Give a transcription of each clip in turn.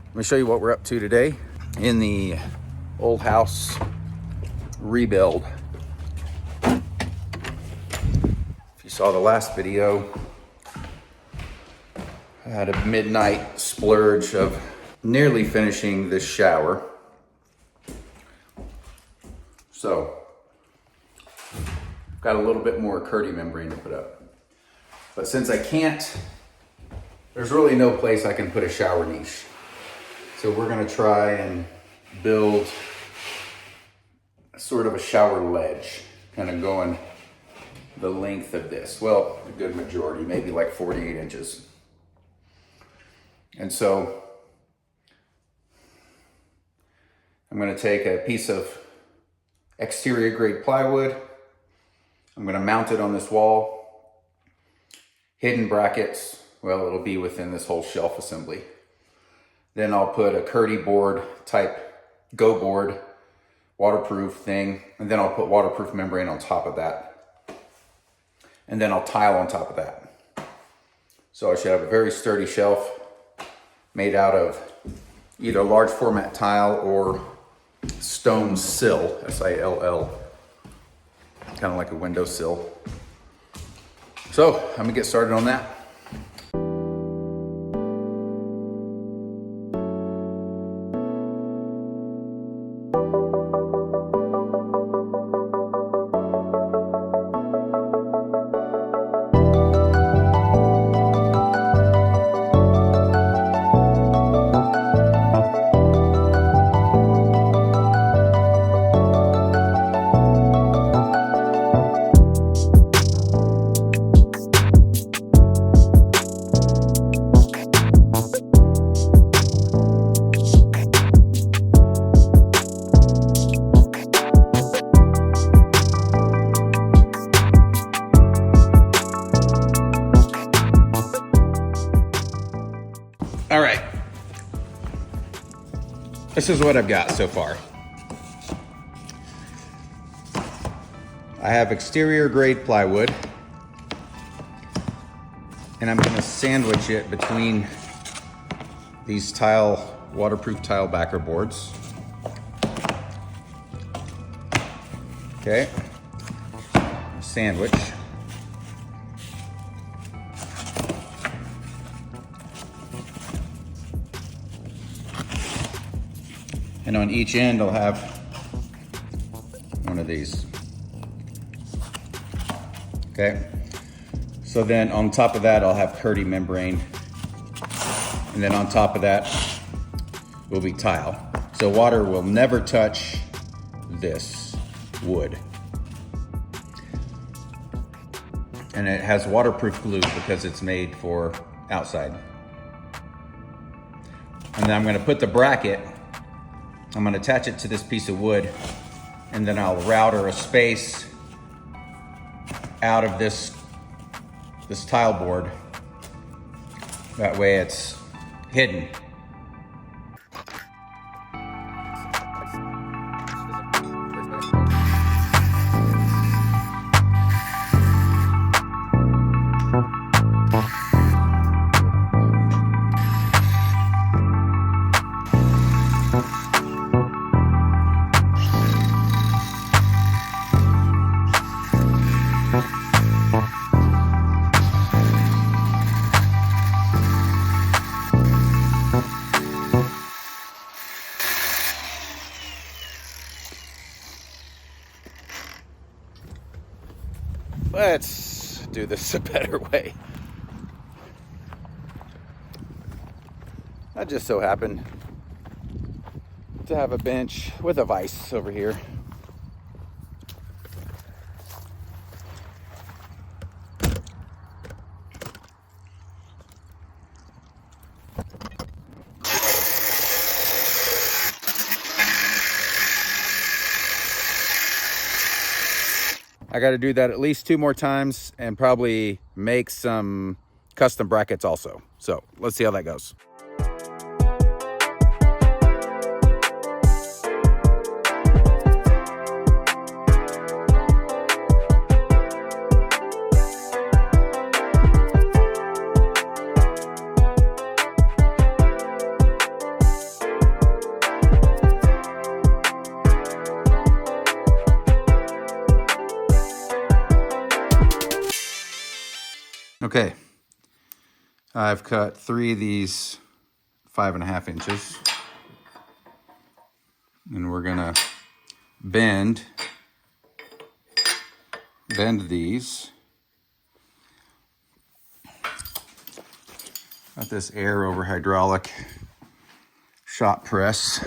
Let me show you what we're up to today in the old house rebuild. If you saw the last video, I had a midnight splurge of nearly finishing this shower. So, got a little bit more Kerdi membrane to put up. But since I can't, there's really no place I can put a shower niche. So we're gonna try and build sort of a shower ledge, kind of going the length of this. Well, a good majority, maybe like 48 inches. And so I'm gonna take a piece of exterior grade plywood. I'm gonna mount it on this wall. Hidden brackets, well, it'll be within this whole shelf assembly. Then I'll put a Kerdi board type go board, waterproof thing, and then I'll put waterproof membrane on top of that. And then I'll tile on top of that. So I should have a very sturdy shelf made out of either large format tile or stone sill, S-I-L-L, kind of like a windowsill. So I'm gonna get started on that. All right, this is what I've got so far. I have exterior grade plywood, and I'm gonna sandwich it between these waterproof tile backer boards. Okay, sandwich. And on each end, I'll have one of these. Okay. So then on top of that, I'll have Kerdi membrane. And then on top of that will be tile. So water will never touch this wood. And it has waterproof glue because it's made for outside. And then I'm gonna put the bracket, I'm gonna attach it to this piece of wood, and then I'll router a space out of this tile board. That way it's hidden. Let's do this a better way. I just so happened to have a bench with a vise over here. I got to do that at least 2 more times and probably make some custom brackets also. So let's see how that goes. I've cut 3 of these 5.5 inches. And we're gonna bend these. Got this air over hydraulic shot press.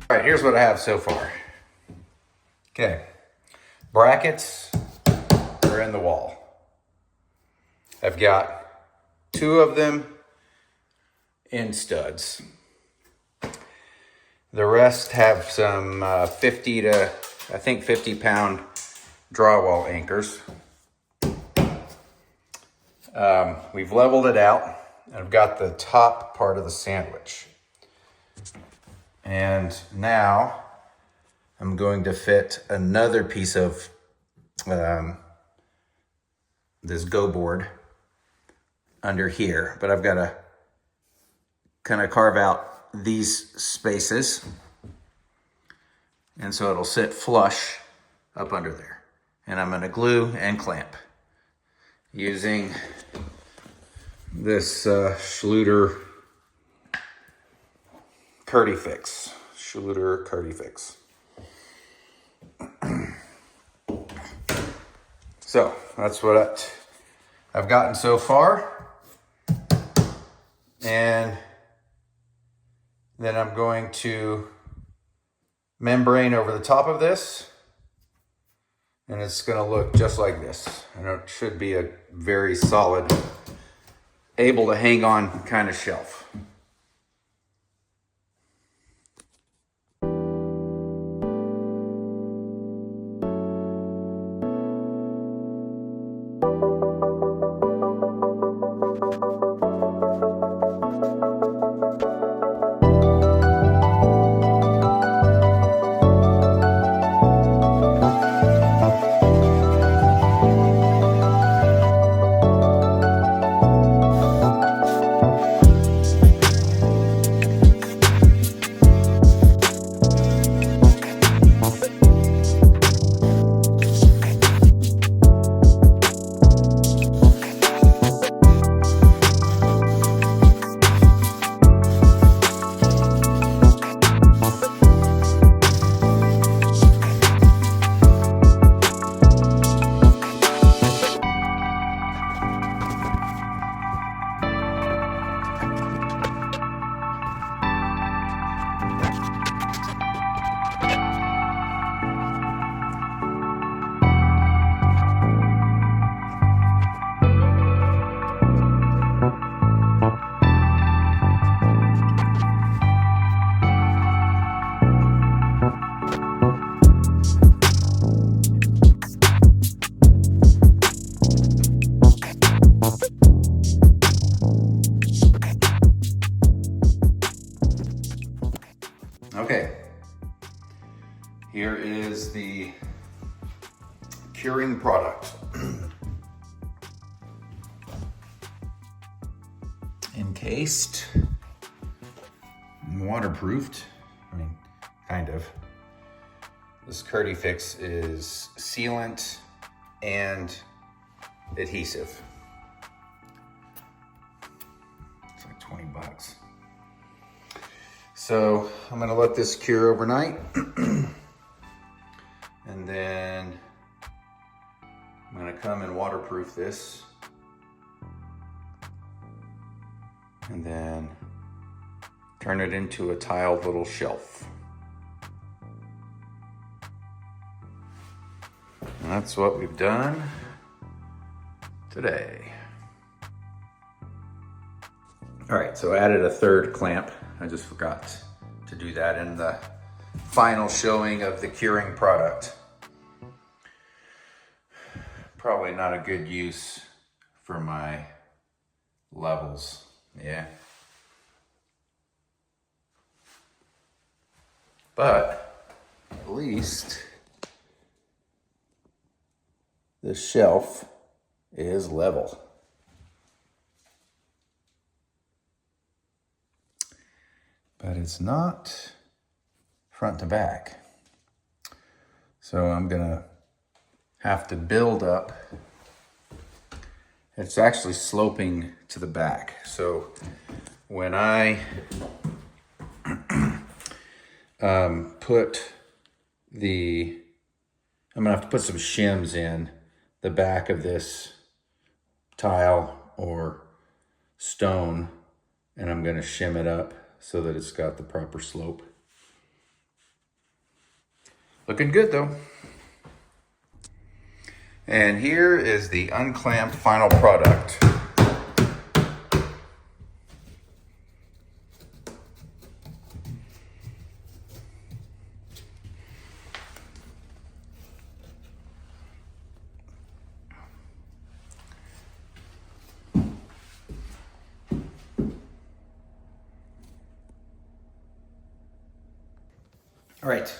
All right, here's what I have so far. Okay, brackets are in the wall. I've got 2 of them in studs. The rest have some 50 to, I think 50-pound drywall anchors. We've leveled it out, and I've got the top part of the sandwich. And now I'm going to fit another piece of this go board under here, but I've got to kind of carve out these spaces, and so it'll sit flush up under there. And I'm going to glue and clamp using this Schluter Kerdi Fix. Schluter Kerdi Fix. So that's what I've gotten so far. And then I'm going to membrane over the top of this. And it's going to look just like this. And it should be a very solid, able to hang on kind of shelf. curing product. Encased, waterproofed, I mean, kind of. This Kerdi Fix is sealant and adhesive. It's like 20 bucks. So I'm gonna let this cure overnight. And then I'm gonna come and waterproof this. And then turn it into a tiled little shelf. And that's what we've done today. All right, so I added a third clamp. I just forgot to do that in the final showing of the curing product. Probably not a good use for my levels. Yeah. But at least the shelf is level. But it's not front to back. So I'm gonna have to build up. It's actually sloping to the back. So when I I'm gonna have to put some shims in the back of this tile or stone, and I'm gonna shim it up so that it's got the proper slope. Looking good though. And here is the unclamped final product. All right,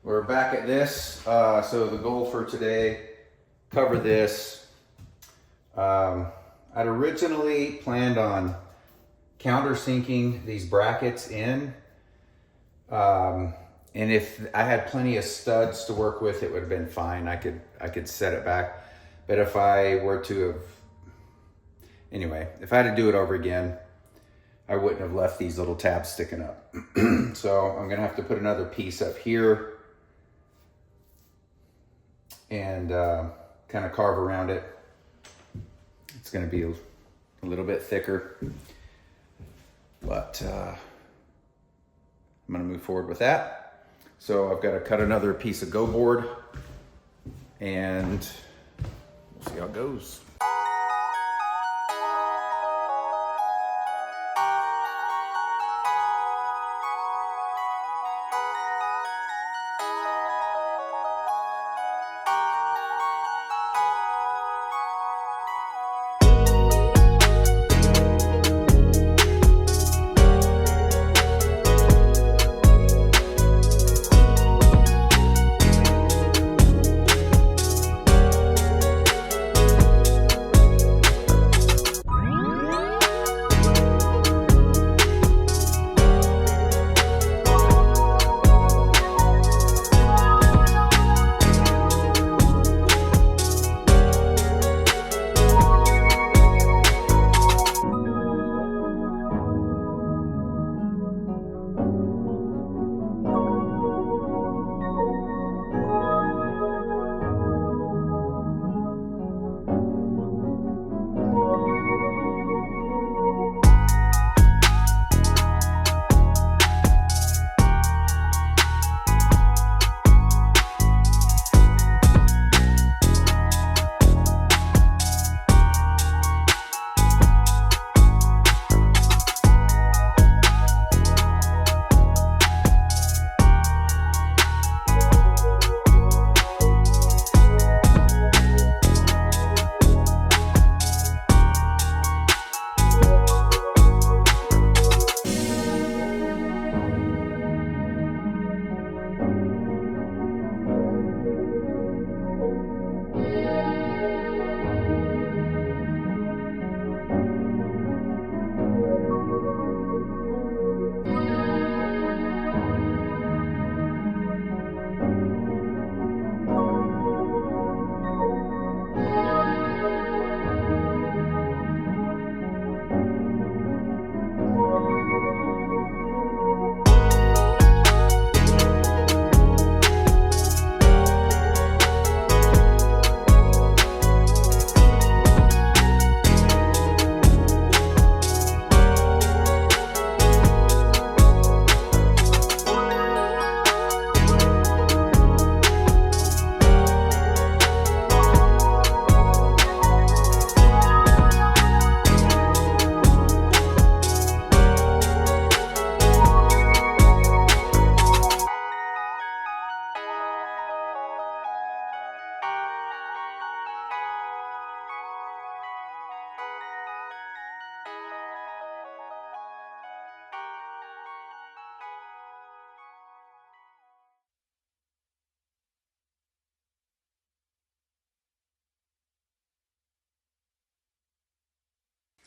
we're back at this. So the goal for today, cover this. I'd originally planned on countersinking these brackets in. And if I had plenty of studs to work with, it would have been fine. I could set it back. But if I were to have, anyway, if I had to do it over again, I wouldn't have left these little tabs sticking up. So I'm gonna have to put another piece up here and kind of carve around it. It's gonna be a little bit thicker, but I'm gonna move forward with that. So I've got to cut another piece of go board and we'll see how it goes.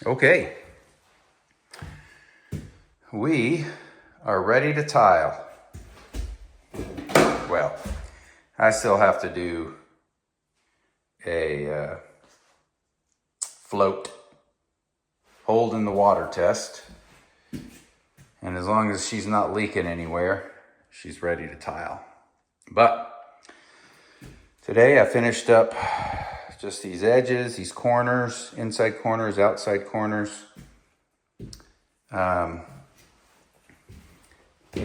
Okay, we are ready to tile. Well, I still have to do a float hold in the water test. And as long as she's not leaking anywhere, she's ready to tile. But today I finished up just these edges, these corners, inside corners, outside corners. Paid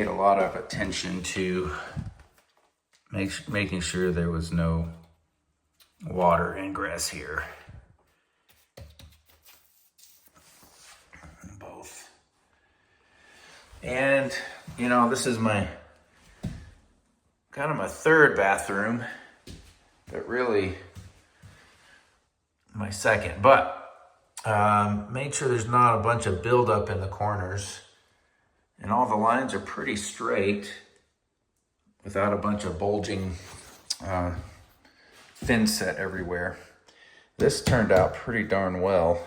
a lot of attention to making sure there was no water ingress here. Both. And, you know, this is my kind of my third bathroom, but really my second. But made sure there's not a bunch of buildup in the corners, and all the lines are pretty straight without a bunch of bulging thin set everywhere. This turned out pretty darn well.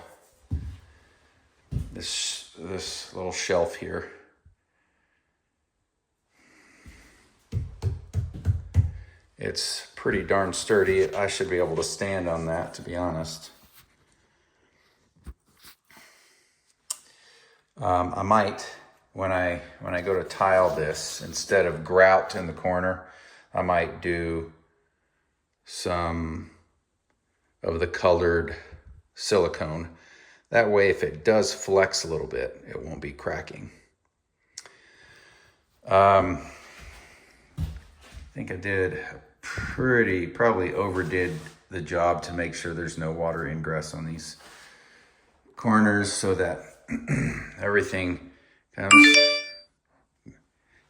This little shelf here. It's pretty darn sturdy. I should be able to stand on that, to be honest. I might, when I go to tile this, instead of grout in the corner, I might do some of the colored silicone. That way, if it does flex a little bit, it won't be cracking. I think I did probably overdid the job to make sure there's no water ingress on these corners so that everything comes,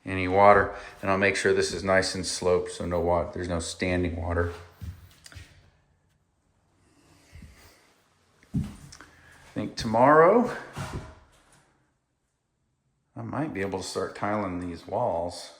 any water, and I'll make sure this is nice and sloped so no water, there's no standing water. I think tomorrow I might be able to start tiling these walls.